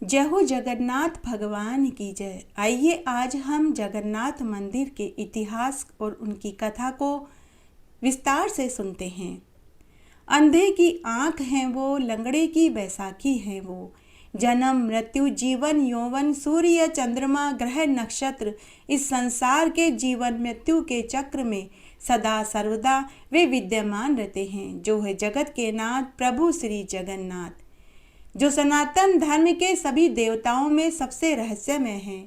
जय हो जगन्नाथ भगवान की जय। आइए आज हम जगन्नाथ मंदिर के इतिहास और उनकी कथा को विस्तार से सुनते हैं। अंधे की आँख है वो, लंगड़े की बैसाखी है वो। जन्म मृत्यु जीवन यौवन सूर्य चंद्रमा ग्रह नक्षत्र इस संसार के जीवन मृत्यु के चक्र में सदा सर्वदा वे विद्यमान रहते हैं, जो है जगत के नाथ प्रभु श्री जगन्नाथ, जो सनातन धर्म के सभी देवताओं में सबसे रहस्यमय हैं।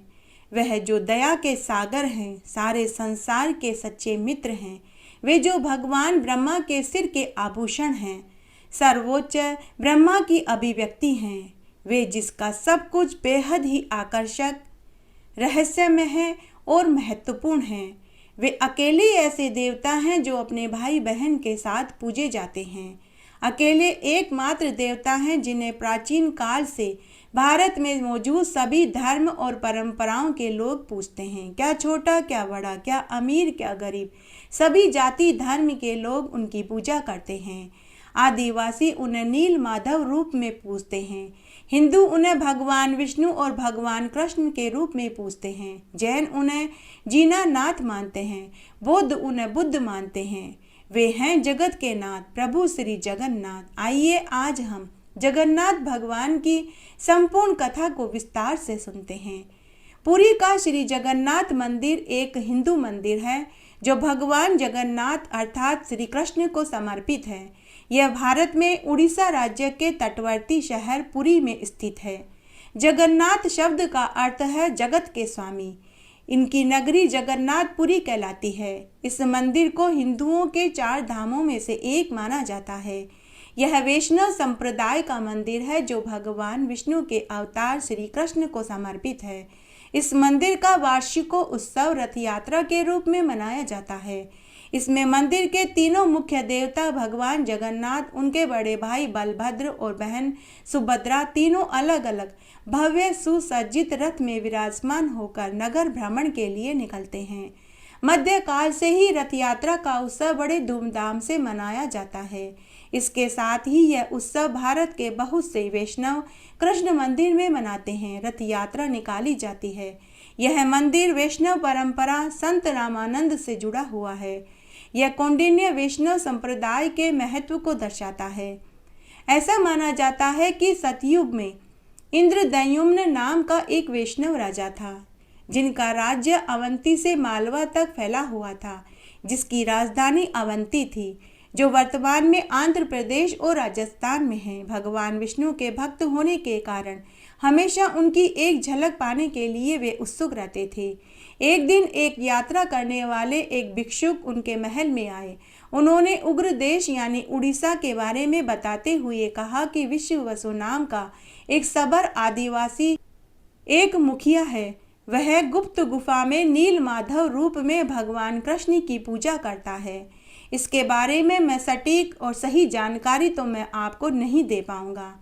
वह जो दया के सागर हैं, सारे संसार के सच्चे मित्र हैं। वे जो भगवान ब्रह्मा के सिर के आभूषण हैं, सर्वोच्च ब्रह्मा की अभिव्यक्ति हैं। वे जिसका सब कुछ बेहद ही आकर्षक, रहस्यमय है और महत्वपूर्ण है। वे अकेले ऐसे देवता हैं जो अपने भाई बहन के साथ पूजे जाते हैं। अकेले एकमात्र देवता हैं जिन्हें प्राचीन काल से भारत में मौजूद सभी धर्म और परंपराओं के लोग पूजते हैं। क्या छोटा क्या बड़ा, क्या अमीर क्या गरीब, सभी जाति धर्म के लोग उनकी पूजा करते हैं। आदिवासी उन्हें नील माधव रूप में पूजते हैं। हिंदू उन्हें भगवान विष्णु और भगवान कृष्ण के रूप में पूजते हैं। जैन उन्हें जीनानाथ मानते हैं। बौद्ध उन्हें बुद्ध मानते हैं। वे हैं जगत के नाथ प्रभु श्री जगन्नाथ। आइए आज हम जगन्नाथ भगवान की संपूर्ण कथा को विस्तार से सुनते हैं। पुरी का श्री जगन्नाथ मंदिर एक हिंदू मंदिर है जो भगवान जगन्नाथ अर्थात श्री कृष्ण को समर्पित है। यह भारत में उड़ीसा राज्य के तटवर्ती शहर पुरी में स्थित है। जगन्नाथ शब्द का अर्थ है जगत के स्वामी। इनकी नगरी जगन्नाथपुरी कहलाती है। इस मंदिर को हिंदुओं के 4 धामों में से एक माना जाता है। यह वैष्णव संप्रदाय का मंदिर है जो भगवान विष्णु के अवतार श्री कृष्ण को समर्पित है। इस मंदिर का वार्षिकों उत्सव रथ यात्रा के रूप में मनाया जाता है। इसमें मंदिर के तीनों मुख्य देवता भगवान जगन्नाथ, उनके बड़े भाई बलभद्र और बहन सुभद्रा तीनों अलग अलग भव्य सुसज्जित रथ में विराजमान होकर नगर भ्रमण के लिए निकलते हैं। मध्यकाल से ही रथ यात्रा का उत्सव बड़े धूमधाम से मनाया जाता है। इसके साथ ही यह उत्सव भारत के बहुत से वैष्णव कृष्ण मंदिर में मनाते हैं। रथ यात्रा निकाली जाती है। यह मंदिर वैष्णव परंपरा संत रामानंद से जुड़ा हुआ है। यह कौंडिन्य वैष्णव संप्रदाय के महत्व को दर्शाता है। ऐसा माना जाता है कि सतयुग में इंद्रदयुम्न नाम का एक वैष्णव राजा था, जिनका राज्य अवंती से मालवा तक फैला हुआ था, जिसकी राजधानी अवंती थी, जो वर्तमान में आंध्र प्रदेश और राजस्थान में है। भगवान विष्णु के भक्त होने के कारण हमेशा उनकी एक झलक पाने के लिए वे उत्सुक रहते थे। एक दिन एक यात्रा करने वाले एक भिक्षुक उनके महल में आए। उन्होंने उग्र देश यानी उड़ीसा के बारे में बताते हुए कहा कि विश्ववसु नाम का एक सबर आदिवासी एक मुखिया है। वह गुप्त गुफा में नील माधव रूप में भगवान कृष्ण की पूजा करता है। इसके बारे में मैं सटीक और सही जानकारी तो मैं आपको नहीं दे पाऊंगा,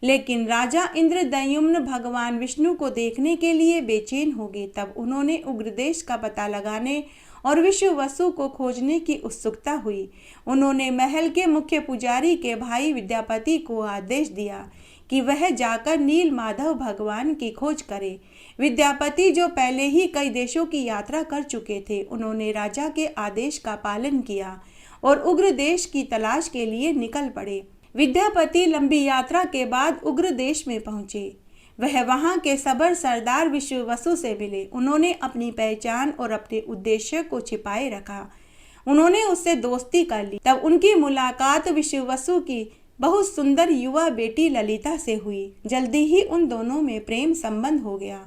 लेकिन राजा इंद्रदयुम्न भगवान विष्णु को देखने के लिए बेचैन हो गए। तब उन्होंने उग्रदेश का पता लगाने और विश्ववसु को खोजने की उत्सुकता हुई। उन्होंने महल के मुख्य पुजारी के भाई विद्यापति को आदेश दिया कि वह जाकर नील माधव भगवान की खोज करे। विद्यापति जो पहले ही कई देशों की यात्रा कर चुके थे, उन्होंने राजा के आदेश का पालन किया और उग्र देश की तलाश के लिए निकल पड़े। विद्यापति लंबी यात्रा के बाद उग्र देश में पहुंचे। वह वहां के सबर सरदार विश्ववसु से मिले। उन्होंने अपनी पहचान और अपने उद्देश्य को छिपाए रखा। उन्होंने उससे दोस्ती कर ली। तब उनकी मुलाकात विश्ववसु की बहुत सुंदर युवा बेटी ललिता से हुई। जल्दी ही उन दोनों में प्रेम संबंध हो गया।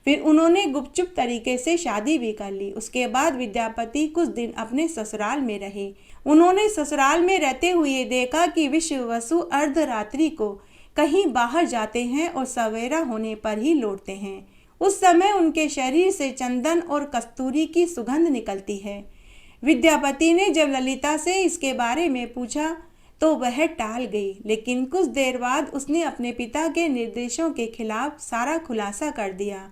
फिर उन्होंने गुपचुप तरीके से शादी भी कर ली। उसके बाद विद्यापति कुछ दिन अपने ससुराल में रहे। उन्होंने ससुराल में रहते हुए देखा कि विश्ववसु अर्धरात्रि को कहीं बाहर जाते हैं और सवेरा होने पर ही लौटते हैं। उस समय उनके शरीर से चंदन और कस्तूरी की सुगंध निकलती है। विद्यापति ने जब ललिता से इसके बारे में पूछा तो वह टाल गई, लेकिन कुछ देर बाद उसने अपने पिता के निर्देशों के खिलाफ सारा खुलासा कर दिया।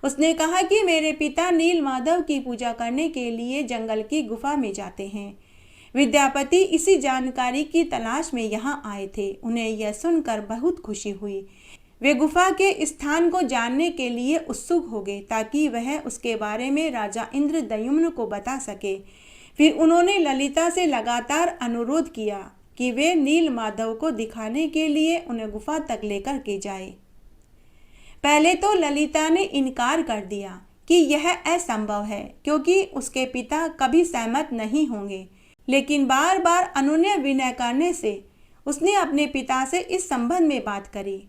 उसने कहा कि मेरे पिता नील माधव की पूजा करने के लिए जंगल की गुफा में जाते हैं। विद्यापति इसी जानकारी की तलाश में यहाँ आए थे। उन्हें यह सुनकर बहुत खुशी हुई। वे गुफा के स्थान को जानने के लिए उत्सुक हो गए ताकि वह उसके बारे में राजा इंद्रद्युम्न को बता सके। फिर उन्होंने ललिता से लगातार अनुरोध किया कि वे नीलमाधव को दिखाने के लिए उन्हें गुफा तक लेकर के जाए। पहले तो ललिता ने इनकार कर दिया कि यह असंभव है क्योंकि उसके पिता कभी सहमत नहीं होंगे, लेकिन बार बार अनुनय विनय करने से उसने अपने पिता से इस संबंध में बात करी।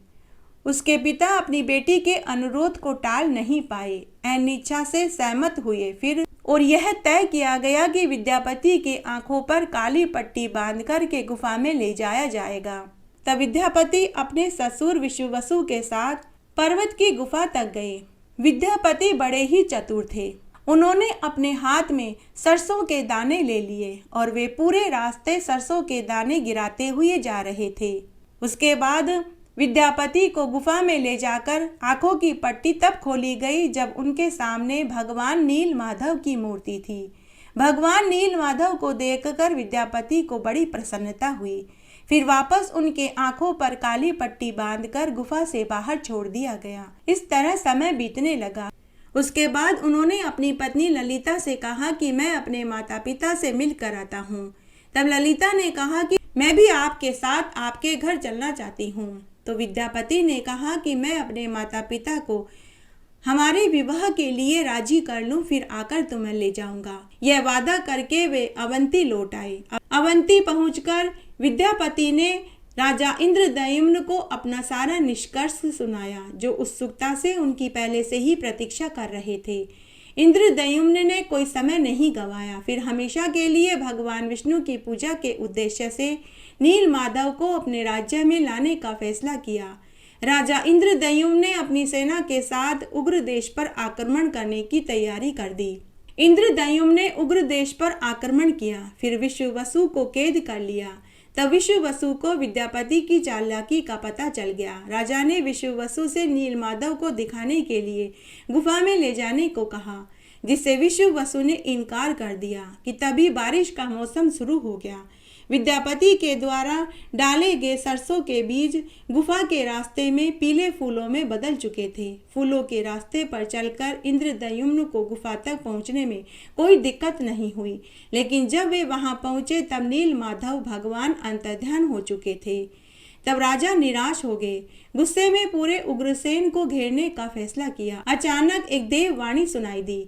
उसके पिता अपनी बेटी के अनुरोध को टाल नहीं पाए, अनिच्छा से सहमत हुए। फिर और यह तय किया गया कि विद्यापति की आंखों पर काली पट्टी बांधकर के गुफा में ले जाया जाएगा। तब विद्यापति अपने ससुर विश्ववसु के साथ पर्वत की गुफा तक गए। विद्यापति बड़े ही चतुर थे। उन्होंने अपने हाथ में सरसों के दाने ले लिए और वे पूरे रास्ते सरसों के दाने गिराते हुए जा रहे थे। उसके बाद विद्यापति को गुफा में ले जाकर आंखों की पट्टी तब खोली गई जब उनके सामने भगवान नीलमाधव की मूर्ति थी। भगवान नीलमाधव को देखकर विद्यापति को बड़ी प्रसन्नता हुई। फिर वापस उनके आंखों पर काली पट्टी बांधकर गुफा से बाहर छोड़ दिया गया। इस तरह समय बीतने लगा। उसके बाद उन्होंने अपनी पत्नी ललिता से कहा कि मैं अपने माता पिता से मिलकर आता हूँ। तब ललिता ने कहा कि मैं भी आपके साथ आपके घर चलना चाहती हूँ। तो विद्यापति ने कहा कि मैं अपने माता पिता को हमारे विवाह के लिए राजी कर लूं, फिर आकर तुम्हें ले जाऊंगा। यह वादा करके वे अवंती लौट आए। अवंती पहुंचकर विद्यापति ने राजा इंद्रद्युम्न को अपना सारा निष्कर्ष सुनाया, जो उत्सुकता से उनकी पहले से ही प्रतीक्षा कर रहे थे। इंद्रद्युम्न ने कोई समय नहीं गंवाया। फिर हमेशा के लिए भगवान विष्णु की पूजा के उद्देश्य से नीलमाधव को अपने राज्य में लाने का फैसला किया। राजा इंद्रद्युम्न ने अपनी सेना के साथ उग्र देश पर आक्रमण करने की तैयारी कर दी। इंद्रद्युम्न ने उग्र देश पर आक्रमण किया, फिर विश्ववसु को कैद कर लिया। तब विश्ववसु को विद्यापति की चालाकी का पता चल गया। राजा ने विश्ववसु से नीलमाधव को दिखाने के लिए गुफा में ले जाने को कहा, जिससे विश्ववसु ने इनकार कर दिया। कि तभी बारिश का मौसम शुरू हो गया। विद्यापति के द्वारा डाले गए सरसों के बीज गुफा के रास्ते में पीले फूलों में बदल चुके थे। फूलों के रास्ते पर चलकर इंद्रद्युम्न को गुफा तक पहुंचने में कोई दिक्कत नहीं हुई, लेकिन जब वे वहां पहुंचे तब नीलमाधव भगवान अंतर्ध्यान हो चुके थे। तब राजा निराश हो गए। गुस्से में पूरे उग्रसेन को घेरने का फैसला किया। अचानक एक देववाणी सुनाई दी।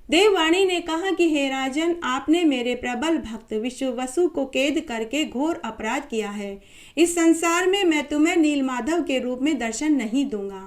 देववाणी ने कहा कि हे राजन, आपने मेरे प्रबल भक्त विश्ववसु को कैद करके घोर अपराध किया है। इस संसार में मैं तुम्हें नीलमाधव के रूप में दर्शन नहीं दूंगा।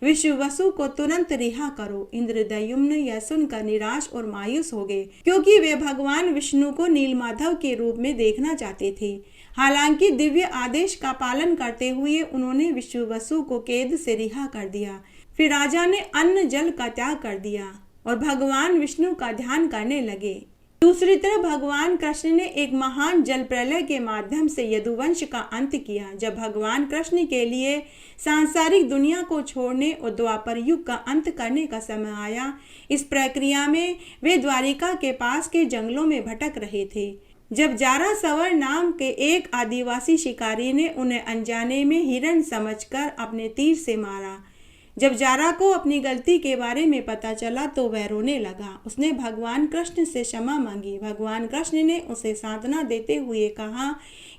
विश्ववसु को तुरंत रिहा करो। इंद्रद्युम्न यह सुनकर निराश और मायूस हो गए, क्योंकि वे भगवान विष्णु को नीलमाधव के रूप में देखना चाहते थे। हालांकि दिव्य आदेश का पालन करते हुए उन्होंने विश्ववसु को कैद से रिहा कर दिया। फिर राजा ने अन्न जल का त्याग कर दिया और भगवान विष्णु का ध्यान करने लगे। दूसरी तरफ भगवान कृष्ण ने एक महान जल प्रलय के माध्यम से यदुवंश का अंत किया। जब भगवान कृष्ण के लिए सांसारिक दुनिया को छोड़ने और द्वापर युग का अंत करने का समय आया, इस प्रक्रिया में वे द्वारिका के पास के जंगलों में भटक रहे थे। जब जारासवर नाम के एक आदिवासी शिकारी ने उन्हें अनजाने में हिरण समझकर अपने तीर से मारा। जब जारा को अपनी गलती के बारे में पता चला तो वह रोने लगा। उसने भगवान कृष्ण से क्षमा मांगी। भगवान कृष्ण ने उसे सांत्वना देते हुए कहा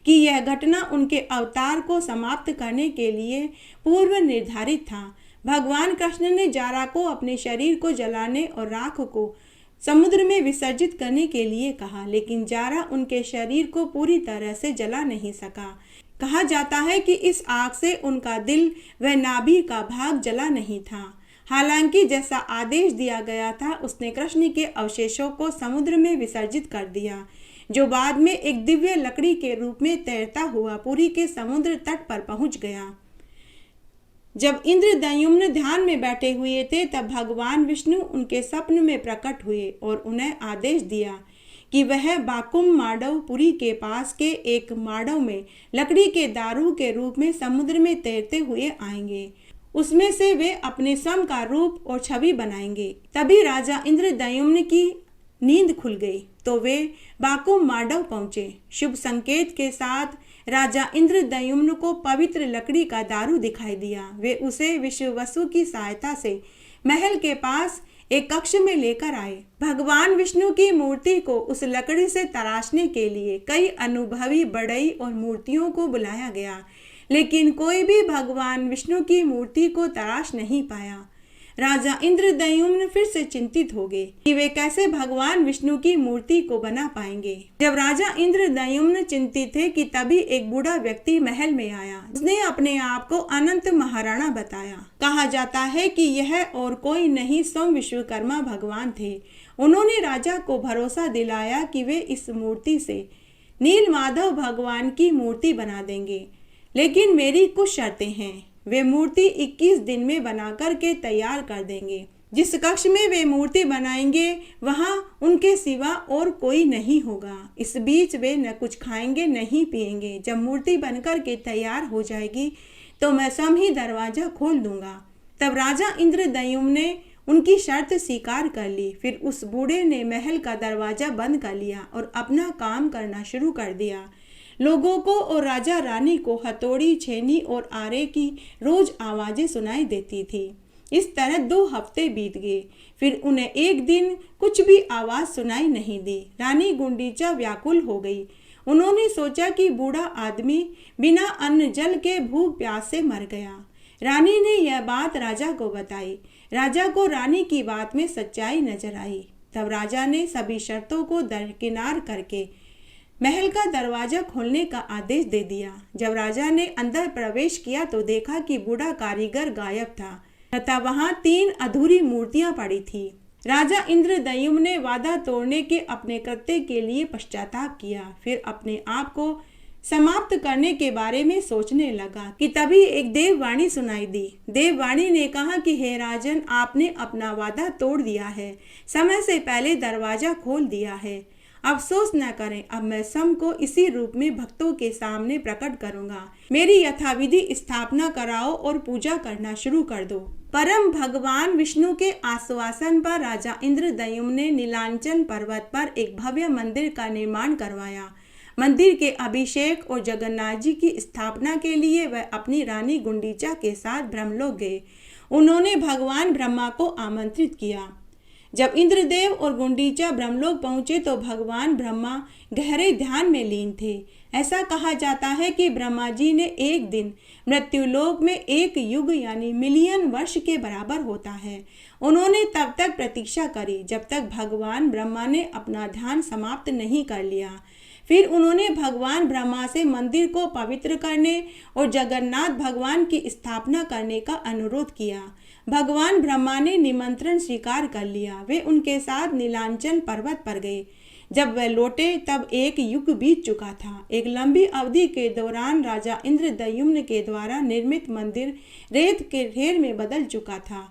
कि यह घटना उनके अवतार को समाप्त करने के लिए पूर्व निर्धारित था। भगवान कृष्ण ने जारा को अपने शरीर को जलाने और राख को समुद्र में विसर्जित करने के लिए कहा, लेकिन जारा उनके शरीर को पूरी तरह से जला नहीं सका। कहा जाता है कि इस आग से उनका दिल व नाभि का भाग जला नहीं था। हालांकि जैसा आदेश दिया गया था, उसने कृष्ण के अवशेषों को समुद्र में विसर्जित कर दिया, जो बाद में एक दिव्य लकड़ी के रूप में तैरता हुआ पुरी के समुद्र तट पर पहुंच गया। जब इंद्रद्युम्न ध्यान में बैठे हुए थे, तब भगवान विष्णु उनके स्वप्न में प्रकट हुए और उन्हें आदेश दिया कि वह बाकुम माडवपुरी के पास के एक माडव में लकड़ी के दारू के रूप में समुद्र में तैरते हुए आएंगे। उसमें से वे अपने स्वयं का रूप और छवि बनाएंगे। तभी राजा इंद्रद्युम्न की नींद खुल गई। तो वे बाकुम माडव पहुंचे। शुभ संकेत के साथ राजा इंद्रद्युम्न को पवित्र लकड़ी का दारू दिखाई दिया। वे उसे विश्ववसु की सहायता से महल के पास एक कक्ष में लेकर आए। भगवान विष्णु की मूर्ति को उस लकड़ी से तराशने के लिए कई अनुभवी बढ़ई और मूर्तियों को बुलाया गया, लेकिन कोई भी भगवान विष्णु की मूर्ति को तराश नहीं पाया। राजा इंद्रद्युम्न फिर से चिंतित हो गए कि वे कैसे भगवान विष्णु की मूर्ति को बना पाएंगे। जब राजा इंद्रद्युम्न चिंतित थे कि तभी एक बूढ़ा व्यक्ति महल में आया। उसने अपने आप को अनंत महाराणा बताया। कहा जाता है कि यह और कोई नहीं स्वयं विश्वकर्मा भगवान थे। उन्होंने राजा को भरोसा दिलाया कि वे इस मूर्ति से नीलमाधव भगवान की मूर्ति बना देंगे, लेकिन मेरी कुछ शर्तें हैं। वे मूर्ति 21 दिन में बना करके तैयार कर देंगे। जिस कक्ष में वे मूर्ति बनाएंगे वहां उनके सिवा और कोई नहीं होगा। इस बीच वे न कुछ खाएंगे नहीं पिएंगे। जब मूर्ति बनकर के तैयार हो जाएगी तो मैं स्वयं ही दरवाजा खोल दूंगा। तब राजा इंद्रद्युम्न ने उनकी शर्त स्वीकार कर ली। फिर उस बूढ़े ने महल का दरवाजा बंद कर लिया और अपना काम करना शुरू कर दिया। लोगों को और राजा रानी को हथौड़ी, छेनी और आरे की रोज आवाजें सुनाई देती थी। इस तरह 2 हफ्ते बीत गए। फिर उन्हें एक दिन कुछ भी आवाज सुनाई नहीं दी। रानी गुंडीचा व्याकुल हो गई। उन्होंने सोचा कि बूढ़ा आदमी बिना अन्न जल के भूख प्यास से मर गया। रानी ने यह बात राजा को बताई। राजा को रानी की बात में सच्चाई नजर आई। तब राजा ने सभी शर्तों को दरकिनार करके महल का दरवाजा खोलने का आदेश दे दिया। जब राजा ने अंदर प्रवेश किया तो देखा कि बूढ़ा कारीगर गायब था तथा वहां 3 अधूरी मूर्तियां पड़ी थी। राजा इंद्रद्युम्न ने वादा तोड़ने के अपने कृत्य के लिए पश्चाताप किया। फिर अपने आप को समाप्त करने के बारे में सोचने लगा कि तभी एक देववाणी सुनाई दी। देववाणी ने कहा कि हे राजन, आपने अपना वादा तोड़ दिया है, समय से पहले दरवाजा खोल दिया है। अफसोस न करें, अब मैं स्वयं को इसी रूप में भक्तों के सामने प्रकट करूंगा। मेरी यथाविधि स्थापना कराओ और पूजा करना शुरू कर दो। परम भगवान विष्णु के आश्वासन पर राजा इंद्रद्युम्न ने नीलांचल पर्वत पर एक भव्य मंदिर का निर्माण करवाया। मंदिर के अभिषेक और जगन्नाथ जी की स्थापना के लिए वह अपनी रानी गुंडीचा के साथ ब्रह्मलोक गए। उन्होंने भगवान ब्रह्मा को आमंत्रित किया। जब इंद्रदेव और गुंडीचा ब्रह्मलोक पहुंचे तो भगवान ब्रह्मा गहरे ध्यान में लीन थे। ऐसा कहा जाता है कि ब्रह्मा जी ने एक दिन मृत्युलोक में 1 युग यानी मिलियन वर्ष के बराबर होता है। उन्होंने तब तक प्रतीक्षा करी जब तक भगवान ब्रह्मा ने अपना ध्यान समाप्त नहीं कर लिया। फिर उन्होंने भगवान ब्रह्मा से मंदिर को पवित्र करने और जगन्नाथ भगवान की स्थापना करने का अनुरोध किया। भगवान ब्रह्मा ने निमंत्रण स्वीकार कर लिया। वे उनके साथ नीलांचल पर्वत पर गए। जब वह लौटे तब 1 युग बीत चुका था। एक लंबी अवधि के दौरान राजा इंद्रद्युम्न के द्वारा निर्मित मंदिर रेत के ढेर में बदल चुका था।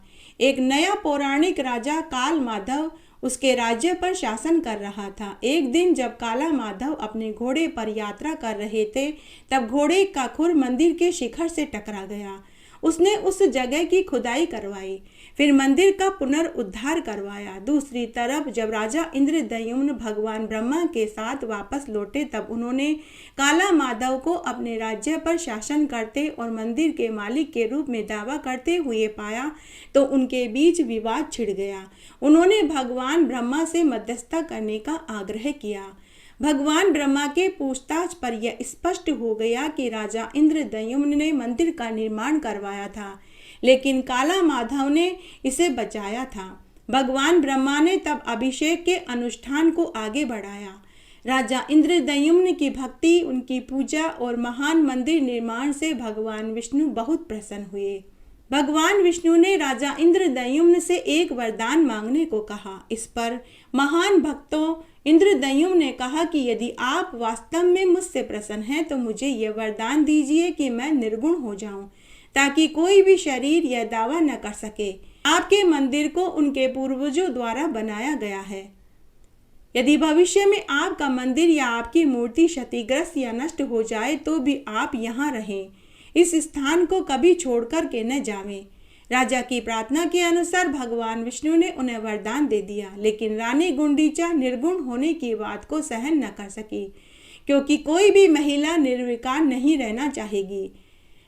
एक नया पौराणिक राजा काल माधव उसके राज्य पर शासन कर रहा था। एक दिन जब काला माधव अपने घोड़े पर यात्रा कर रहे थे तब घोड़े का खुर मंदिर के शिखर से टकरा गया। उसने उस जगह की खुदाई करवाई, फिर मंदिर का पुनरुद्धार करवाया। दूसरी तरफ जब राजा इंद्रद्युम्न भगवान ब्रह्मा के साथ वापस लौटे तब उन्होंने काला माधव को अपने राज्य पर शासन करते और मंदिर के मालिक के रूप में दावा करते हुए पाया तो उनके बीच विवाद छिड़ गया। उन्होंने भगवान ब्रह्मा से मध्यस्थता करने का आग्रह किया। भगवान ब्रह्मा के पूछताछ पर यह स्पष्ट हो गया कि राजा इंद्रद्युम्न ने मंदिर का निर्माण करवाया था, लेकिन काला माधव ने इसे बचाया था। भगवान ब्रह्मा ने तब अभिषेक के अनुष्ठान को आगे बढ़ाया। राजा इंद्रद्युम्न की भक्ति, उनकी पूजा और महान मंदिर निर्माण से भगवान विष्णु बहुत प्रसन्न हुए। भगवान विष्णु ने राजा इंद्रद्युम्न से एक वरदान मांगने को कहा। इस पर महान भक्तों इंद्रद्युम्न ने कहा कि यदि आप वास्तव में मुझसे प्रसन्न हैं तो मुझे यह वरदान दीजिए कि मैं निर्गुण हो जाऊं, ताकि कोई भी शरीर यह दावा न कर सके आपके मंदिर को उनके पूर्वजों द्वारा बनाया गया है। यदि भविष्य में आपका मंदिर या आपकी मूर्ति क्षतिग्रस्त या नष्ट हो जाए तो भी आप यहाँ रहें, इस स्थान को कभी छोड़कर के न जावें। राजा की प्रार्थना के अनुसार भगवान विष्णु ने उन्हें वरदान दे दिया, लेकिन रानी गुंडीचा निर्गुण होने की बात को सहन न कर सकी, क्योंकि कोई भी महिला निर्विकार नहीं रहना चाहेगी।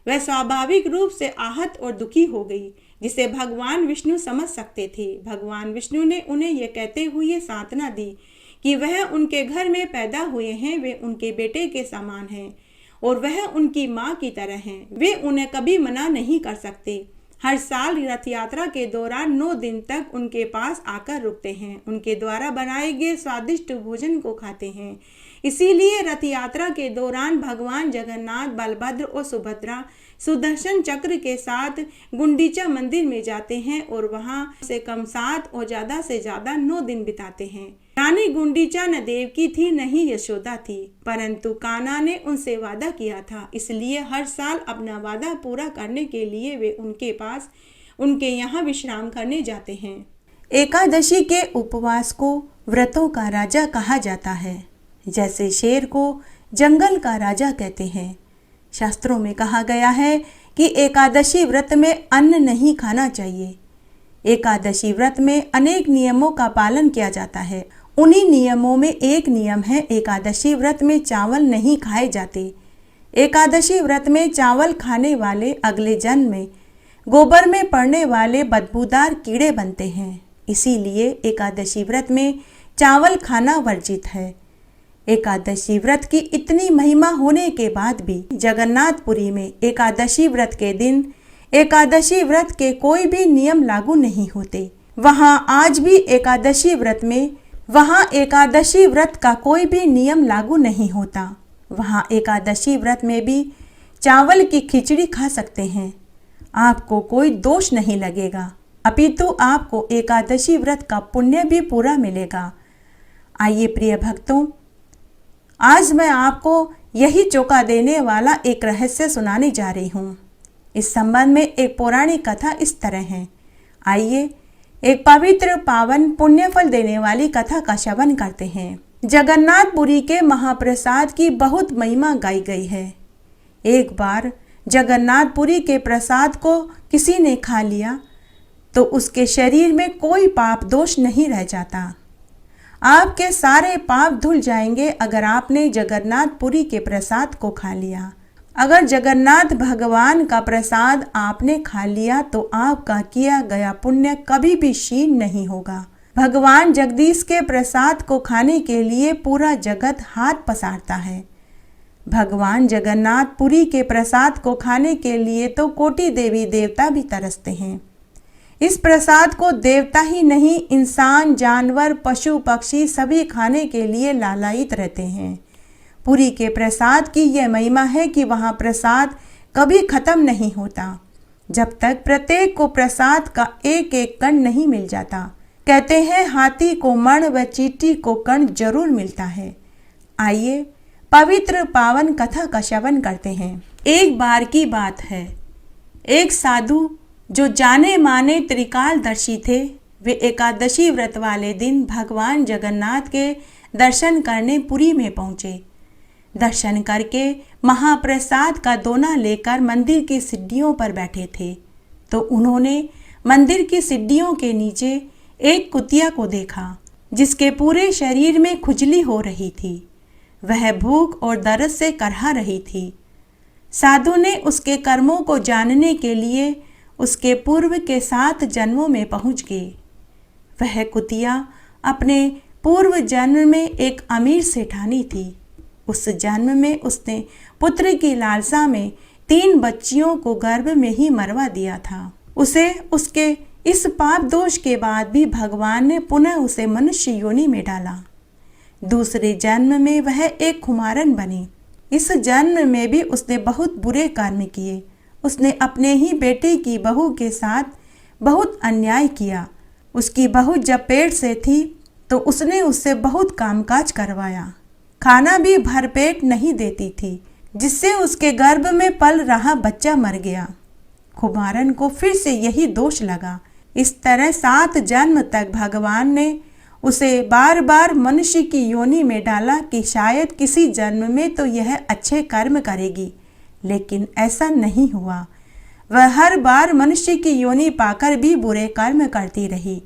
वह स्वाभाविक रूप से आहत और दुखी हो गई, जिसे भगवान विष्णु समझ सकते थे। भगवान विष्णु ने उन्हें यह कहते हुए सांत्वना दी कि वह उनके घर में पैदा हुए हैं, वे उनके बेटे के समान हैं और वह उनकी माँ की तरह हैं। वे उन्हें कभी मना नहीं कर सकते। हर साल रथ यात्रा के दौरान 9 दिन तक उनके पास आकर रुकते हैं, उनके द्वारा बनाए गए स्वादिष्ट भोजन को खाते हैं। इसीलिए रथ यात्रा के दौरान भगवान जगन्नाथ, बलभद्र और सुभद्रा सुदर्शन चक्र के साथ गुंडीचा मंदिर में जाते हैं और वहां से कम 7 और ज्यादा से ज्यादा 9 दिन बिताते हैं। रानी गुंडीचा न देवकी थी न ही यशोदा थी, परंतु कान्हा ने उनसे वादा किया था, इसलिए हर साल अपना वादा पूरा करने के लिए वे उनके पास उनके यहाँ विश्राम करने जाते हैं। एकादशी के उपवास को व्रतों का राजा कहा जाता है, जैसे शेर को जंगल का राजा कहते हैं। शास्त्रों में कहा गया है कि एकादशी व्रत में अन्न नहीं खाना चाहिए। एकादशी व्रत में अनेक नियमों का पालन किया जाता है। उन्हीं नियमों में एक नियम है, एकादशी व्रत में चावल नहीं खाए जाते। एकादशी व्रत में चावल खाने वाले अगले जन्म में गोबर में पड़ने वाले बदबूदार कीड़े बनते हैं, इसीलिए एकादशी व्रत में चावल खाना वर्जित है। एकादशी व्रत की इतनी महिमा होने के बाद भी जगन्नाथपुरी में एकादशी व्रत के दिन एकादशी व्रत के कोई भी नियम लागू नहीं होते। वहाँ आज भी एकादशी व्रत का कोई भी नियम लागू नहीं होता। वहाँ एकादशी व्रत में भी चावल की खिचड़ी खा सकते हैं, आपको कोई दोष नहीं लगेगा, अपितु आपको एकादशी व्रत का पुण्य भी पूरा मिलेगा। आइए प्रिय भक्तों, आज मैं आपको यही चौंका देने वाला एक रहस्य सुनाने जा रही हूँ। इस संबंध में एक पौराणिक कथा इस तरह है। आइए एक पवित्र, पावन, पुण्य फल देने वाली कथा का श्रवण करते हैं। जगन्नाथपुरी के महाप्रसाद की बहुत महिमा गाई गई है। एक बार जगन्नाथपुरी के प्रसाद को किसी ने खा लिया तो उसके शरीर में कोई पाप दोष नहीं रह जाता। आपके सारे पाप धुल जाएंगे अगर आपने जगन्नाथपुरी के प्रसाद को खा लिया। अगर जगन्नाथ भगवान का प्रसाद आपने खा लिया तो आपका किया गया पुण्य कभी भी क्षीण नहीं होगा। भगवान जगदीश के प्रसाद को खाने के लिए पूरा जगत हाथ पसारता है। भगवान जगन्नाथपुरी के प्रसाद को खाने के लिए तो कोटि देवी देवता भी तरसते हैं। इस प्रसाद को देवता ही नहीं, इंसान, जानवर, पशु, पक्षी सभी खाने के लिए लालायित रहते हैं। पुरी के प्रसाद की यह महिमा है कि वहाँ प्रसाद कभी खत्म नहीं होता जब तक प्रत्येक को प्रसाद का एक एक कण नहीं मिल जाता। कहते हैं हाथी को मण व चींटी को कण जरूर मिलता है। आइए पवित्र पावन कथा का श्रवण करते हैं। एक बार की बात है, एक साधु जो जाने माने त्रिकालदर्शी थे, वे एकादशी व्रत वाले दिन भगवान जगन्नाथ के दर्शन करने पुरी में पहुँचे। दर्शन करके महाप्रसाद का दोना लेकर मंदिर की सीढ़ियों पर बैठे थे तो उन्होंने मंदिर की सीढ़ियों के नीचे एक कुतिया को देखा, जिसके पूरे शरीर में खुजली हो रही थी। वह भूख और दर्द से करहा रही थी। साधु ने उसके कर्मों को जानने के लिए उसके पूर्व के 7 जन्मों में पहुंच गए। वह कुतिया अपने पूर्व जन्म में एक अमीर सेठानी थी। उस जन्म में उसने पुत्र की लालसा में 3 बच्चियों को गर्भ में ही मरवा दिया था। उसे उसके इस पाप दोष के बाद भी भगवान ने पुनः उसे मनुष्य योनि में डाला। दूसरे जन्म में वह एक कुमारन बनी। इस जन्म में भी उसने बहुत बुरे कर्म किए। उसने अपने ही बेटे की बहू के साथ बहुत अन्याय किया। उसकी बहू जब पेट से थी तो उसने उससे बहुत कामकाज करवाया। खाना भी भरपेट नहीं देती थी, जिससे उसके गर्भ में पल रहा बच्चा मर गया। कुमारन को फिर से यही दोष लगा। इस तरह 7 जन्म तक भगवान ने उसे बार बार मनुष्य की योनि में डाला कि शायद किसी जन्म में तो यह अच्छे कर्म करेगी, लेकिन ऐसा नहीं हुआ। वह हर बार मनुष्य की योनि पाकर भी बुरे कर्म करती रही,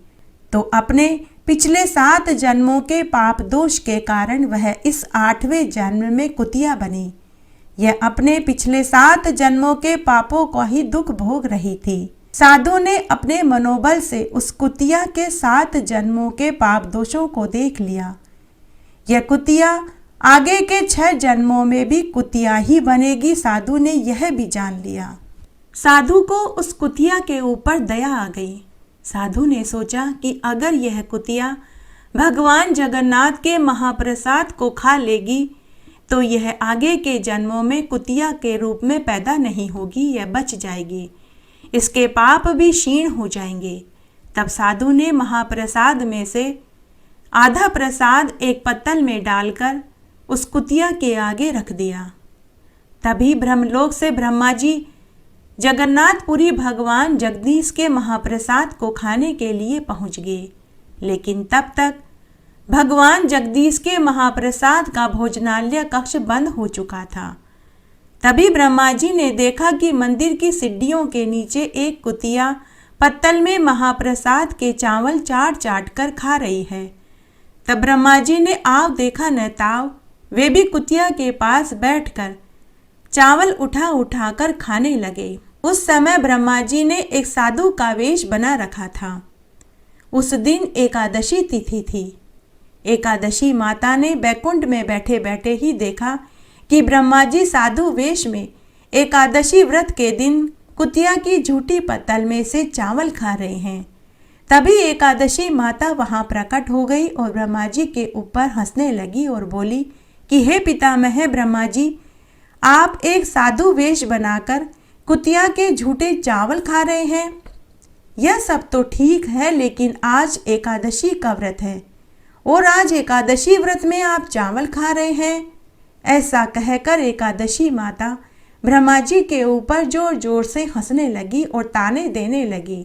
तो अपने पिछले 7 जन्मों के पाप दोष के कारण वह इस 8वें जन्म में कुतिया बनी। यह अपने पिछले 7 जन्मों के पापों का ही दुख भोग रही थी। साधु ने अपने मनोबल से उस कुतिया के 7 जन्मों के पाप दोषों को देख लिया। यह कुतिया आगे के 6 जन्मों में भी कुतिया ही बनेगी, साधु ने यह भी जान लिया। साधु को उस कुतिया के ऊपर दया आ गई। साधु ने सोचा कि अगर यह कुतिया भगवान जगन्नाथ के महाप्रसाद को खा लेगी तो यह आगे के जन्मों में कुतिया के रूप में पैदा नहीं होगी, यह बच जाएगी, इसके पाप भी क्षीण हो जाएंगे। तब साधु ने महाप्रसाद में से आधा प्रसाद एक पत्तल में डालकर उस कुतिया के आगे रख दिया। तभी ब्रह्मलोक से ब्रह्मा जी जगन्नाथपुरी भगवान जगदीश के महाप्रसाद को खाने के लिए पहुंच गए, लेकिन तब तक भगवान जगदीश के महाप्रसाद का भोजनालय कक्ष बंद हो चुका था। तभी ब्रह्मा जी ने देखा कि मंदिर की सीढ़ियों के नीचे एक कुतिया पत्तल में महाप्रसाद के चावल चाट चाट कर खा रही है। तब ब्रह्मा जी ने आव देखा न ताव, वे भी कुतिया के पास बैठकर चावल उठा उठा कर खाने लगे। उस समय ब्रह्मा जी ने एक साधु का वेश बना रखा था। उस दिन एकादशी तिथि थी। एकादशी माता ने बैकुंठ में बैठे बैठे ही देखा कि ब्रह्मा जी साधु वेश में एकादशी व्रत के दिन कुतिया की झूठी पत्तल में से चावल खा रहे हैं। तभी एकादशी माता वहां प्रकट हो गई और ब्रह्मा जी के ऊपर हंसने लगी और बोली कि हे पितामह ब्रह्मा जी, आप एक साधु वेश बनाकर कुतिया के झूठे चावल खा रहे हैं। यह सब तो ठीक है, लेकिन आज एकादशी का व्रत है और आज एकादशी व्रत में आप चावल खा रहे हैं। ऐसा कहकर एकादशी माता ब्रह्मा जी के ऊपर जोर जोर से हंसने लगी और ताने देने लगी।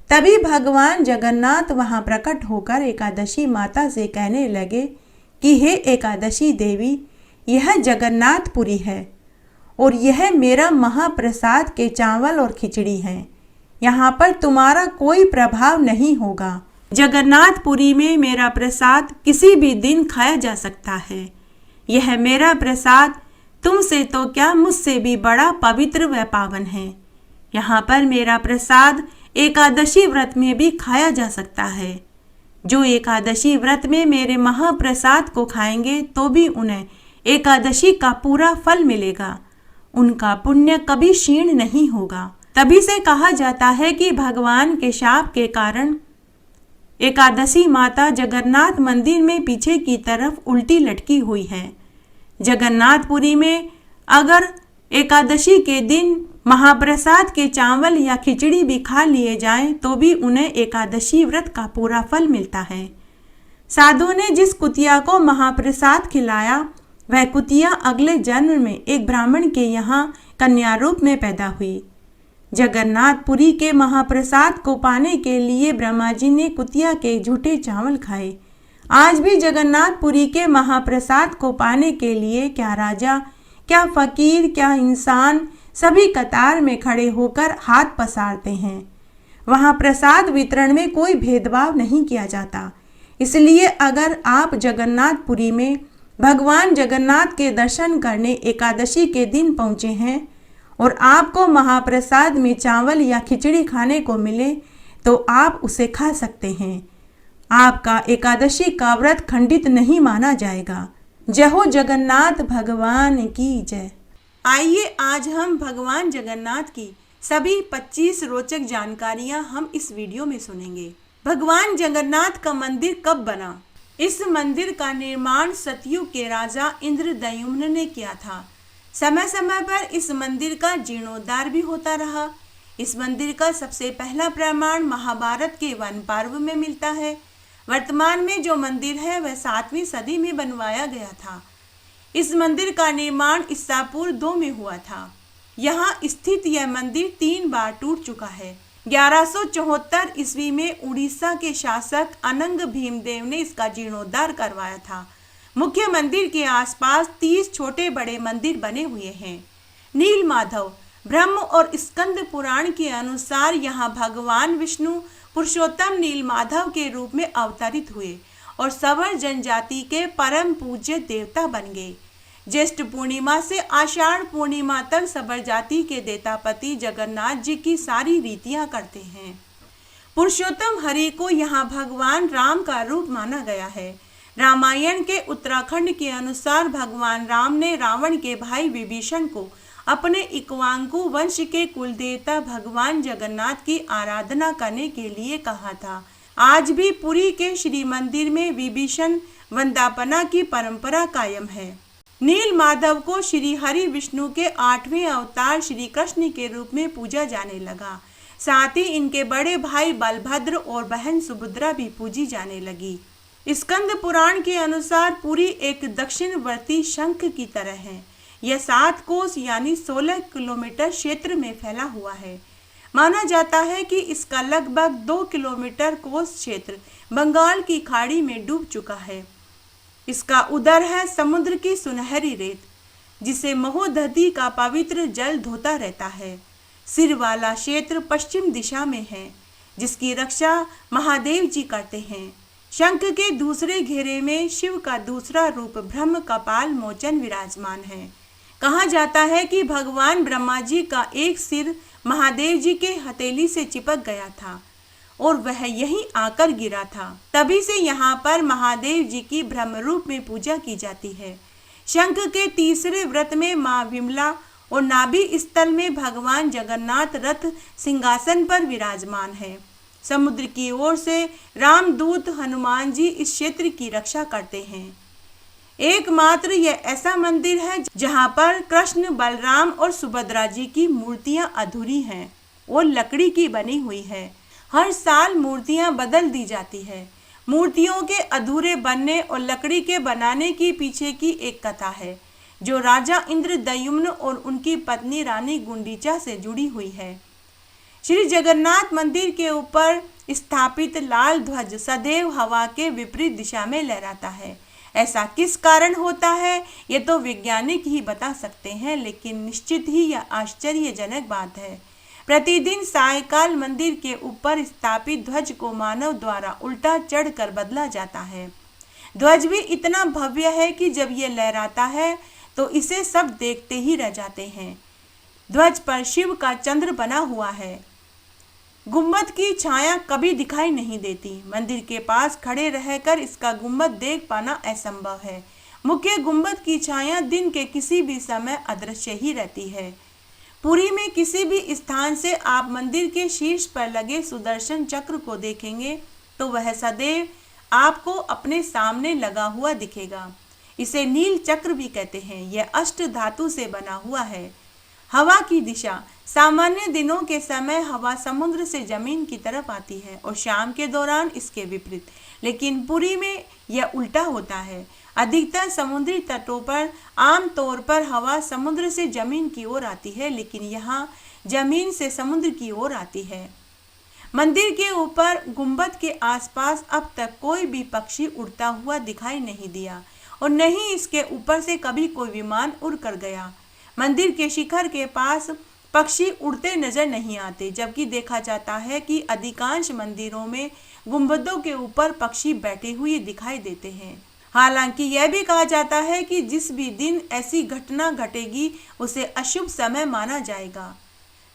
तभी भगवान जगन्नाथ वहां प्रकट होकर एकादशी माता से कहने लगे कि हे एकादशी देवी, यह जगन्नाथपुरी है और यह मेरा महाप्रसाद के चावल और खिचड़ी है। यहाँ पर तुम्हारा कोई प्रभाव नहीं होगा। जगन्नाथपुरी में मेरा प्रसाद किसी भी दिन खाया जा सकता है। यह मेरा प्रसाद तुमसे तो क्या, मुझसे भी बड़ा पवित्र व पावन है। यहाँ पर मेरा प्रसाद एकादशी व्रत में भी खाया जा सकता है। जो एकादशी व्रत में मेरे महाप्रसाद को खाएंगे तो भी उन्हें एकादशी का पूरा फल मिलेगा, उनका पुण्य कभी क्षीण नहीं होगा। तभी से कहा जाता है कि भगवान के शाप के कारण एकादशी माता जगन्नाथ मंदिर में पीछे की तरफ उल्टी लटकी हुई है। जगन्नाथपुरी में अगर एकादशी के दिन महाप्रसाद के चावल या खिचड़ी भी खा लिए जाएं तो भी उन्हें एकादशी व्रत का पूरा फल मिलता है। साधु ने जिस कुतिया को महाप्रसाद खिलाया वह कुतिया अगले जन्म में एक ब्राह्मण के यहाँ कन्या रूप में पैदा हुई। जगन्नाथपुरी के महाप्रसाद को पाने के लिए ब्रह्मा जी ने कुतिया के झूठे चावल खाए। आज भी जगन्नाथपुरी के महाप्रसाद को पाने के लिए क्या राजा, क्या फकीर, क्या इंसान सभी कतार में खड़े होकर हाथ पसारते हैं। वहाँ प्रसाद वितरण में कोई भेदभाव नहीं किया जाता। इसलिए अगर आप जगन्नाथपुरी में भगवान जगन्नाथ के दर्शन करने एकादशी के दिन पहुँचे हैं और आपको महाप्रसाद में चावल या खिचड़ी खाने को मिले तो आप उसे खा सकते हैं। आपका एकादशी का व्रत खंडित नहीं माना जाएगा। जय हो जगन्नाथ भगवान की जय। आइए आज हम भगवान जगन्नाथ की सभी 25 रोचक जानकारियां हम इस वीडियो में सुनेंगे। भगवान जगन्नाथ का मंदिर कब बना? इस मंदिर का निर्माण सतयुग के राजा इंद्रद्युम्न ने किया था। समय समय पर इस मंदिर का जीर्णोद्धार भी होता रहा। इस मंदिर का सबसे पहला प्रमाण महाभारत के वन पर्व में मिलता है। वर्तमान में जो मंदिर है वह 7वीं सदी में बनवाया गया था। इस मंदिर का निर्माण ईसा पूर्व 2 में हुआ था। यहाँ स्थित यह मंदिर 3 बार टूट चुका है। 1174 ईस्वी में उड़ीसा के शासक अनंग भीमदेव ने इसका जीर्णोद्धार करवाया था। मुख्य मंदिर के आसपास 30 छोटे बड़े मंदिर बने हुए हैं। नील माधव ब्रह्म और स्कंद पुराण के अनुसार यहाँ भगवान विष्णु पुरुषोत्तम नीलमाधव के रूप में अवतरित हुए और सवर जनजाति के परम पूज्य देवता बन गए। ज्येष्ठ पूर्णिमा से आषाढ़ पूर्णिमा तक सबर जाति के देवतापति जगन्नाथ जी की सारी रीतियां करते हैं। पुरुषोत्तम हरि को यहाँ भगवान राम का रूप माना गया है। रामायण के उत्तराखंड के अनुसार भगवान राम ने रावण के भाई विभीषण को अपने इक्ष्वाकु वंश के कुल देवता भगवान जगन्नाथ की आराधना करने के लिए कहा था। आज भी पुरी के श्री मंदिर में विभीषण वंदापना की परंपरा कायम है। नील माधव को श्री हरि विष्णु के 8वें अवतार श्री कृष्ण के रूप में पूजा जाने लगा। साथ ही इनके बड़े भाई बलभद्र और बहन सुभद्रा भी पूजी जाने लगी। स्कंद पुराण के अनुसार पुरी एक दक्षिणवर्ती शंख की तरह है। यह 7 कोस यानी 16 किलोमीटर क्षेत्र में फैला हुआ है। माना जाता है कि इसका लगभग 2 किलोमीटर कोस क्षेत्र बंगाल की खाड़ी में डूब चुका है। इसका उदर है समुद्र की सुनहरी रेत, जिसे महोदधि का पवित्र जल धोता रहता है। सिर वाला क्षेत्र पश्चिम दिशा में है, जिसकी रक्षा महादेव जी करते हैं। शंख के दूसरे घेरे में शिव का दूसरा रूप ब्रह्म कपाल मोचन विराजमान है। कहा जाता है कि भगवान ब्रह्मा जी का एक सिर महादेव जी के हथेली से चिपक गया था और वह यहीं आकर गिरा था। तभी से यहाँ पर महादेव जी की ब्रह्म रूप में पूजा की जाती है। शंख के तीसरे व्रत में माँ विमला और नाभि स्थल में भगवान जगन्नाथ रथ सिंहासन पर विराजमान है। समुद्र की ओर से रामदूत हनुमान जी इस क्षेत्र की रक्षा करते हैं। एकमात्र यह ऐसा मंदिर है जहाँ पर कृष्ण, बलराम और सुभद्रा जी की मूर्तियाँ अधूरी हैं और लकड़ी की बनी हुई है। हर साल मूर्तियाँ बदल दी जाती है। मूर्तियों के अधूरे बनने और लकड़ी के बनाने की पीछे की एक कथा है, जो राजा इंद्रद्युम्न और उनकी पत्नी रानी गुंडीचा से जुड़ी हुई है। श्री जगन्नाथ मंदिर के ऊपर स्थापित लाल ध्वज सदैव हवा के विपरीत दिशा में लहराता है। ऐसा किस कारण होता है, ये तो वैज्ञानिक ही बता सकते हैं, लेकिन निश्चित ही यह आश्चर्यजनक बात है। प्रतिदिन सायकाल मंदिर के ऊपर स्थापित ध्वज को मानव द्वारा उल्टा चढ़कर बदला जाता है। ध्वज भी इतना भव्य है कि जब यह लहराता है तो इसे सब देखते ही रह जाते हैं। ध्वज पर शिव का चंद्र बना हुआ है। गुम्बद की छाया कभी दिखाई नहीं देती। मंदिर के पास खड़े रहकर इसका गुम्बद देख पाना असंभव है। मुख्य गुम्बद की छाया दिन के किसी भी समय अदृश्य ही रहती है। पुरी में किसी भी स्थान से आप मंदिर के शीर्ष पर लगे सुदर्शन चक्र को देखेंगे तो वह सदैव आपको अपने सामने लगा हुआ दिखेगा। इसे नील चक्र भी कहते हैं। यह अष्ट धातु से बना हुआ है। हवा की दिशा, सामान्य दिनों के समय हवा समुद्र से जमीन की तरफ आती है और शाम के दौरान इसके विपरीत। लेकिन पुरी में यह उल्टा होता है। अधिकतर समुद्री तटों पर आम तौर पर हवा समुद्र से जमीन की ओर आती है, लेकिन यहाँ जमीन से समुद्र की ओर आती है। मंदिर के ऊपर गुंबद के आसपास अब तक कोई भी पक्षी उड़ता हुआ दिखाई नहीं दिया और न ही इसके ऊपर से कभी कोई विमान उड़ कर गया। मंदिर के शिखर के पास पक्षी उड़ते नजर नहीं आते, जबकि देखा जाता है कि अधिकांश मंदिरों में गुंबदों के ऊपर पक्षी बैठे हुए दिखाई देते हैं। हालांकि यह भी कहा जाता है कि जिस भी दिन ऐसी घटना घटेगी उसे अशुभ समय माना जाएगा।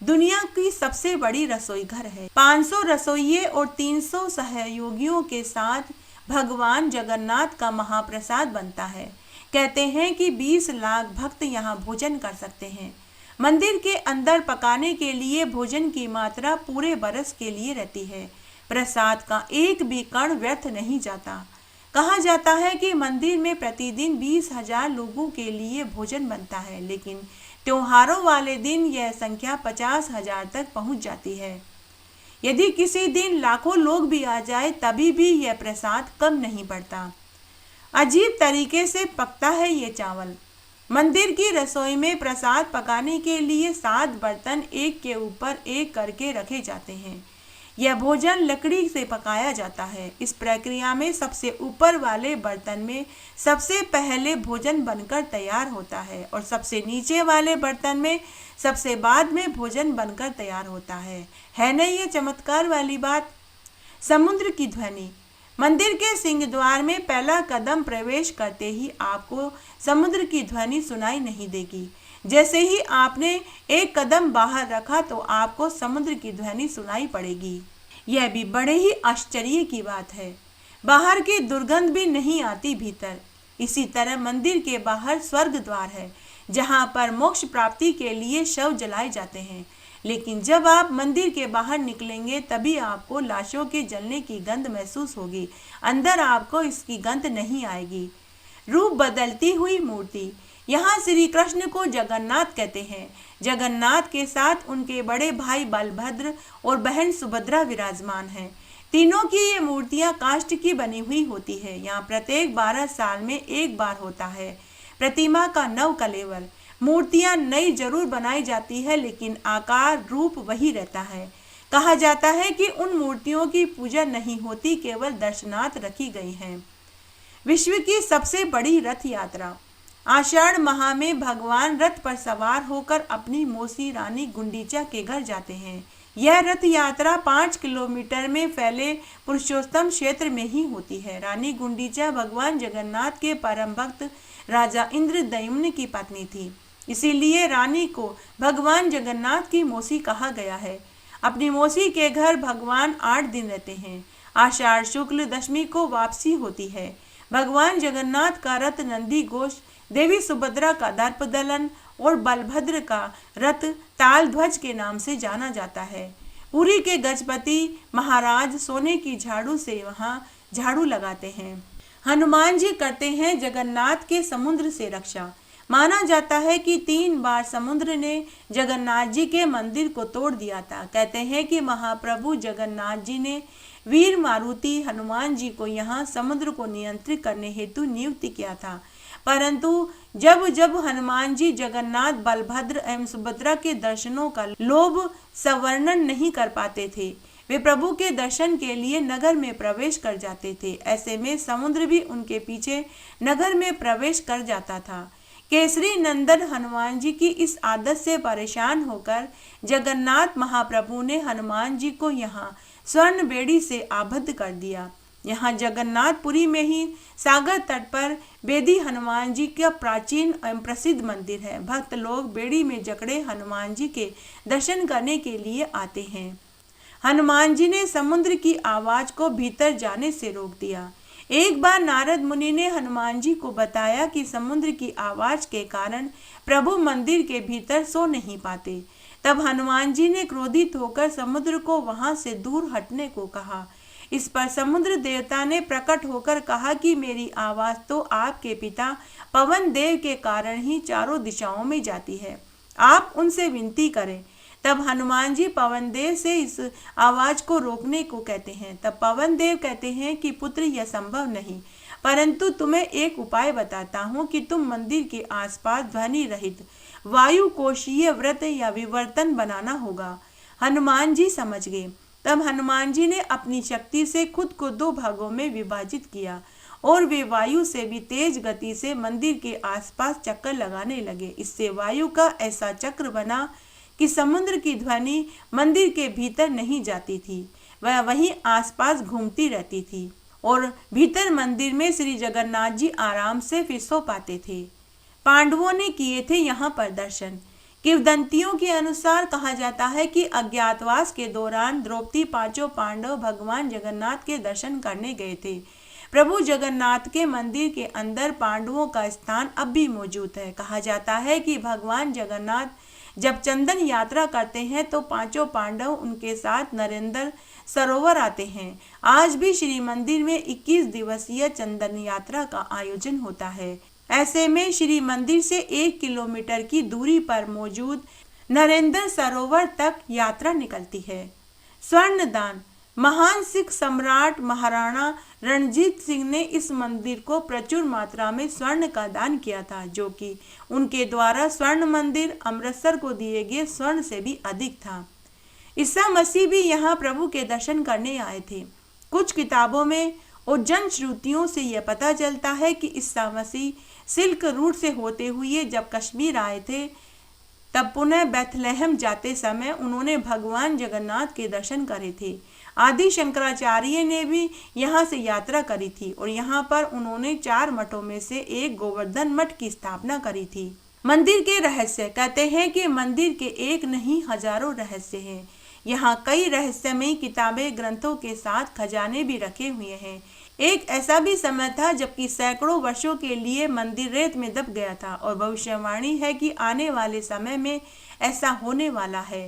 दुनिया की सबसे बड़ी रसोई घर है। 500 रसोइये और 300 सहयोगियों के साथ भगवान जगन्नाथ का महाप्रसाद बनता है। कहते हैं कि 20 लाख भक्त यहाँ भोजन कर सकते हैं। मंदिर के अंदर पकाने के लिए भोजन की मात्रा पूरे बरस के लिए रहती है। प्रसाद का एक भी कण व्यर्थ नहीं जाता। कहा जाता है कि मंदिर में प्रतिदिन 20,000 लोगों के लिए भोजन बनता है, लेकिन त्योहारों वाले दिन यह संख्या 50,000 तक पहुंच जाती है। यदि किसी दिन लाखों लोग भी आ जाए तभी भी यह प्रसाद कम नहीं पड़ता। अजीब तरीके से पकता है ये चावल। मंदिर की रसोई में प्रसाद पकाने के लिए 7 बर्तन एक के ऊपर एक करके रखे जाते हैं। यह भोजन लकड़ी से पकाया जाता है। इस प्रक्रिया में सबसे ऊपर वाले बर्तन में सबसे पहले भोजन बनकर तैयार होता है और सबसे नीचे वाले बर्तन में सबसे बाद में भोजन बनकर तैयार होता है नहीं ये चमत्कार वाली बात। समुद्र की ध्वनि। मंदिर के सिंह द्वार में पहला कदम प्रवेश करते ही आपको समुद्र की ध्वनि सुनाई नहीं देगी। जैसे ही आपने एक कदम बाहर रखा तो आपको समुद्र की ध्वनि सुनाई पड़ेगी। यह भी बड़े ही आश्चर्य की बात है। बाहर की दुर्गंध भी नहीं आती भीतर। इसी तरह मंदिर के बाहर स्वर्ग द्वार है, जहाँ पर मोक्ष प्राप्ति के लिए शव जलाए जाते हैं। लेकिन जब आप मंदिर के बाहर निकलेंगे तभी आपको लाशों के जलने की गंध महसूस होगी। अंदर आपको इसकी गंध नहीं आएगी। रूप बदलती हुई मूर्ति। यहाँ श्री कृष्ण को जगन्नाथ कहते हैं। जगन्नाथ के साथ उनके बड़े भाई बलभद्र और बहन सुभद्रा विराजमान हैं। तीनों की ये मूर्तियाँ काष्ठ की बनी हुई होती है। यहाँ प्रत्येक 12 साल में एक बार होता है प्रतिमा का नव कलेवर। मूर्तियाँ नई जरूर बनाई जाती है, लेकिन आकार रूप वही रहता है। कहा जाता है कि उन मूर्तियों की पूजा नहीं होती, केवल दर्शनार्थ रखी गई हैं। विश्व की सबसे बड़ी रथ यात्रा। आषाढ़ माह में भगवान रथ पर सवार होकर अपनी मौसी रानी गुंडीचा के घर जाते हैं। यह रथ यात्रा 5 किलोमीटर में फैले पुरुषोत्तम क्षेत्र में ही होती है। रानी गुंडीचा भगवान जगन्नाथ के परम भक्त राजा इंद्रद्युम्न की पत्नी थी, इसीलिए रानी को भगवान जगन्नाथ की मौसी कहा गया है। अपनी मौसी के घर भगवान 8 दिन रहते हैं। आषाढ़ शुक्ल दशमी को वापसी होती है। भगवान जगन्नाथ का रथ नंदी घोष, देवी सुभद्रा का दर्पदलन और बलभद्र का रथ तालध्वज के नाम से जाना जाता है। पुरी के गजपति महाराज सोने की झाड़ू से वहाँ झाड़ू लगाते हैं। हनुमान जी करते हैं जगन्नाथ के समुद्र से रक्षा। माना जाता है कि 3 बार समुद्र ने जगन्नाथ जी के मंदिर को तोड़ दिया था। कहते हैं कि महाप्रभु जगन्नाथ जी ने वीर मारुति हनुमान जी को यहाँ समुद्र को नियंत्रित करने हेतु नियुक्त किया था, परंतु जब जब हनुमान जी जगन्नाथ बलभद्र एवं सुभद्रा के दर्शनों का लोभ संवर्णन नहीं कर पाते थे, वे प्रभु के दर्शन के लिए नगर में प्रवेश कर जाते थे। ऐसे में समुद्र भी उनके पीछे नगर में प्रवेश कर जाता था। केसरी नंदन हनुमान जी की इस आदत से परेशान होकर जगन्नाथ महाप्रभु ने हनुमान जी को यहाँ स्वर्ण बेड़ी से आबद्ध कर दिया। यहाँ जगन्नाथपुरी में ही सागर तट पर बेदी हनुमान जी का प्राचीन एवं प्रसिद्ध मंदिर है। भक्त लोग बेड़ी में जकड़े हनुमान जी के दर्शन करने के लिए आते हैं। हनुमान जी ने समुद्र की आवाज को भीतर जाने से रोक दिया। एक बार नारद मुनि ने हनुमान जी को बताया कि समुद्र की आवाज के कारण प्रभु मंदिर के भीतर सो नहीं पाते। तब हनुमान जी ने क्रोधित होकर समुद्र को वहां से दूर हटने को कहा। इस पर समुद्र देवता ने प्रकट होकर कहा कि मेरी आवाज तो आपके पिता पवन देव के कारण ही चारों दिशाओं में जाती है, आप उनसे विनती करें। तब हनुमान जी पवन देव से इस आवाज को रोकने को कहते हैं। तब पवन देव कहते हैं कि पुत्र यह संभव नहीं, परंतु तुम्हें एक उपाय बताता हूँ कि तुम मंदिर के आसपास ध्वनि रहित वायु कोशीय व्रत या विवर्तन बनाना होगा। हनुमान जी समझ गए। तब हनुमान जी ने अपनी शक्ति से खुद को 2 भागों में विभाजित किया और वे वायु से भी तेज गति से मंदिर के आसपास चक्कर लगाने लगे। इससे वायु का ऐसा चक्र बना कि समुद्र की ध्वनि मंदिर के भीतर नहीं जाती थी, वह वहीं आसपास घूमती रहती थी और भीतर मंदिर में श्री जगन्नाथ जी आराम से फिर सो पाते थे। पांडवों ने किए थे यहाँ पर दर्शन। किंवदंतियों के अनुसार कहा जाता है कि अज्ञातवास के दौरान द्रौपदी 5 पांडव भगवान जगन्नाथ के दर्शन करने गए थे। प्रभु जगन्नाथ के मंदिर के अंदर पांडवों का स्थान अब भी मौजूद है। कहा जाता है कि भगवान जगन्नाथ जब चंदन यात्रा करते हैं तो 5 पांडव उनके साथ नरेंद्र सरोवर आते हैं। आज भी श्री मंदिर में 21 दिवसीय चंदन यात्रा का आयोजन होता है। ऐसे में श्री मंदिर से 1 किलोमीटर की दूरी पर मौजूद नरेंद्र सरोवर तक यात्रा निकलती है। स्वर्ण दान। महान सिख सम्राट महाराणा रणजीत सिंह ने इस मंदिर को प्रचुर मात्रा में स्वर्ण का दान किया था, जो कि उनके द्वारा स्वर्ण मंदिर अमृतसर को दिए गए स्वर्ण से भी अधिक था। ईसा मसीह भी यहाँ प्रभु के दर्शन करने आए थे। कुछ किताबों में और जनश्रुतियों से यह पता चलता है कि ईसा मसीह सिल्क रूट से होते हुए जब कश्मीर आए थे तब पुनः बेथलेहम जाते समय उन्होंने भगवान जगन्नाथ के दर्शन करे थे। आदि शंकराचार्य ने भी यहाँ से यात्रा करी थी और यहाँ पर उन्होंने 4 मठों में से एक गोवर्धन मठ की स्थापना करी थी। मंदिर के रहस्य, कहते हैं कि मंदिर के एक नहीं हजारों रहस्य हैं। यहाँ कई रहस्यमयी किताबें, ग्रंथों के साथ खजाने भी रखे हुए हैं। एक ऐसा भी समय था जबकि सैकड़ों वर्षों के लिए मंदिर रेत में दब गया था और भविष्यवाणी है कि आने वाले समय में ऐसा होने वाला है।